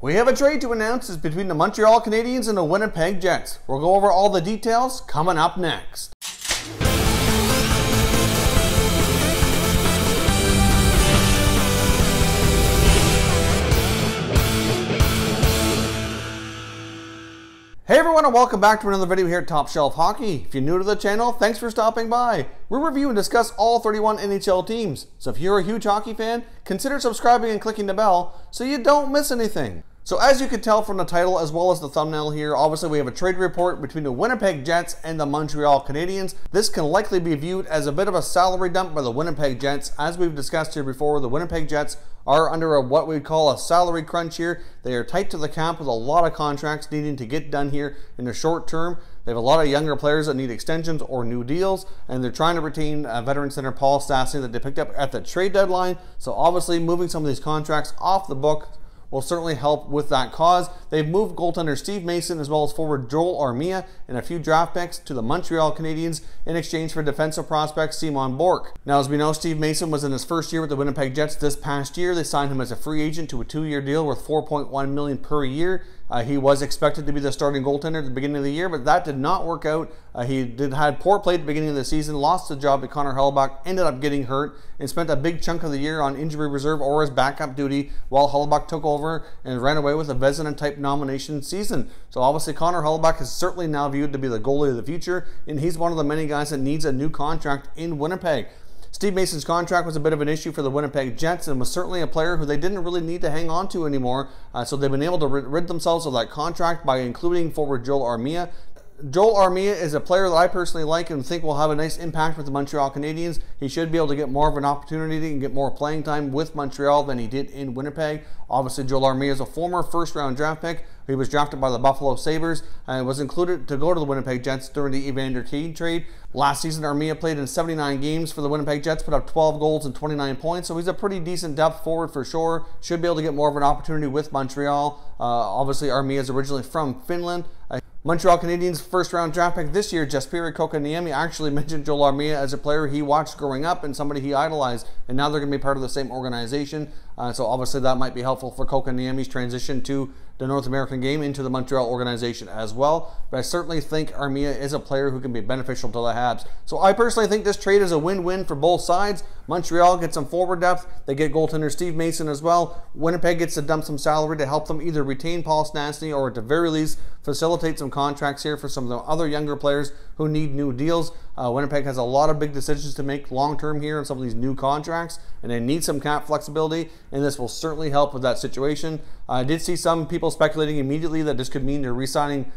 We have a trade to announce. It's between the Montreal Canadiens and the Winnipeg Jets. We'll go over all the details coming up next. Hey everyone, and welcome back to another video here at Top Shelf Hockey. If you're new to the channel, thanks for stopping by. We review and discuss all 31 NHL teams. So if you're a huge hockey fan, consider subscribing and clicking the bell so you don't miss anything. So as you can tell from the title as well as the thumbnail here, obviously we have a trade report between the Winnipeg Jets and the Montreal Canadiens. This can likely be viewed as a bit of a salary dump by the Winnipeg Jets. As we've discussed here before, the Winnipeg Jets are under what we'd call a salary crunch here. They are tight to the cap with a lot of contracts needing to get done here in the short term. They have a lot of younger players that need extensions or new deals, and they're trying to retain veteran center Paul Stastny that they picked up at the trade deadline. So obviously moving some of these contracts off the book will certainly help with that cause. They've moved goaltender Steve Mason as well as forward Joel Armia and a few draft picks to the Montreal Canadiens in exchange for defensive prospect Simon Bourque. Now, as we know, Steve Mason was in his first year with the Winnipeg Jets this past year. They signed him as a free agent to a 2-year deal worth $4.1 million per year. He was expected to be the starting goaltender at the beginning of the year, but that did not work out. He had poor play at the beginning of the season, lost the job to Connor Hellebuyck, ended up getting hurt, and spent a big chunk of the year on injury reserve or as backup duty while Hellebuyck took over and ran away with a Vezina-type nomination season. So obviously Connor Hellebuyck is certainly now viewed to be the goalie of the future, and he's one of the many guys that needs a new contract in Winnipeg. Steve Mason's contract was a bit of an issue for the Winnipeg Jets and was certainly a player who they didn't really need to hang on to anymore. So they've been able to rid themselves of that contract by including forward Joel Armia. Joel Armia is a player that I personally like and think will have a nice impact with the Montreal Canadiens. He should be able to get more of an opportunity and get more playing time with Montreal than he did in Winnipeg. Obviously, Joel Armia is a former first-round draft pick. He was drafted by the Buffalo Sabres and was included to go to the Winnipeg Jets during the Evander Kane trade. Last season, Armia played in 79 games for the Winnipeg Jets, put up 12 goals and 29 points, so he's a pretty decent depth forward for sure. Should be able to get more of an opportunity with Montreal. Obviously, Armia is originally from Finland. Montreal Canadiens first-round draft pick this year, Jesperi Kotkaniemi, actually mentioned Joel Armia as a player he watched growing up and somebody he idolized, and now they're going to be part of the same organization. So obviously that might be helpful for Kotkaniemi's transition to the North American game into the Montreal organization as well. But I certainly think Armia is a player who can be beneficial to the Habs. So I personally think this trade is a win-win for both sides. Montreal gets some forward depth. They get goaltender Steve Mason as well. Winnipeg gets to dump some salary to help them either retain Paul Stastny or at the very least facilitate some contracts here for some of the other younger players who need new deals. Winnipeg has a lot of big decisions to make long-term here on some of these new contracts, and they need some cap flexibility, and this will certainly help with that situation. I did see some people speculating immediately that this could mean they're re-signing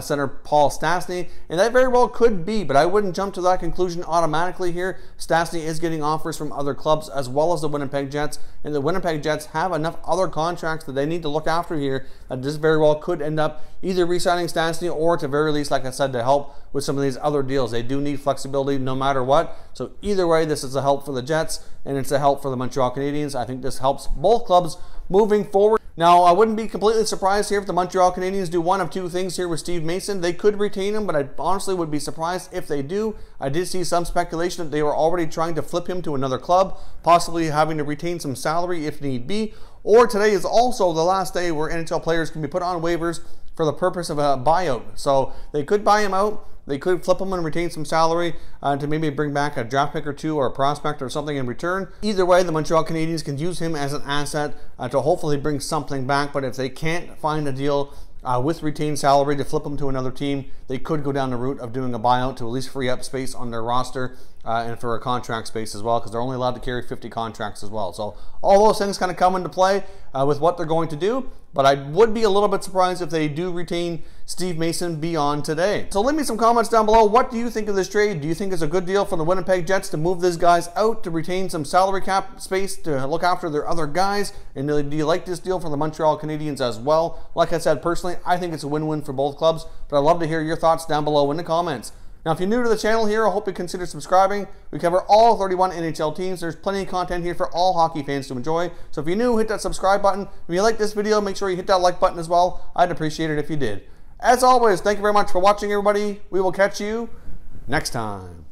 center Paul Stastny, and that very well could be, but I wouldn't jump to that conclusion automatically here. Stastny is getting offers from other clubs as well as the Winnipeg Jets, and the Winnipeg Jets have enough other contracts that they need to look after here that this very well could end up either re-signing Stastny or at the very least, like I said, to help with some of these other deals. They do need flexibility no matter what. So either way, this is a help for the Jets and it's a help for the Montreal Canadiens. I think this helps both clubs moving forward. Now, I wouldn't be completely surprised here if the Montreal Canadiens do one of two things here with Steve Mason. They could retain him, but I honestly would be surprised if they do. I did see some speculation that they were already trying to flip him to another club, possibly having to retain some salary if need be. Or today is also the last day where NHL players can be put on waivers for the purpose of a buyout. So they could buy him out. They could flip him and retain some salary to maybe bring back a draft pick or two or a prospect or something in return. Either way, the Montreal Canadiens can use him as an asset to hopefully bring something back. But if they can't find a deal with retained salary to flip him to another team, they could go down the route of doing a buyout to at least free up space on their roster and for a contract space as well, because they're only allowed to carry 50 contracts as well. So all those things kind of come into play with what they're going to do. But I would be a little bit surprised if they do retain Steve Mason beyond today. So leave me some comments down below. What do you think of this trade? Do you think it's a good deal for the Winnipeg Jets to move these guys out to retain some salary cap space to look after their other guys? And do you like this deal for the Montreal Canadiens as well? Like I said, personally, I think it's a win-win for both clubs. But I'd love to hear your thoughts down below in the comments. Now, if you're new to the channel here, I hope you consider subscribing. We cover all 31 NHL teams. There's plenty of content here for all hockey fans to enjoy. So if you're new, hit that subscribe button. If you like this video, make sure you hit that like button as well. I'd appreciate it if you did. As always, thank you very much for watching, everybody. We will catch you next time.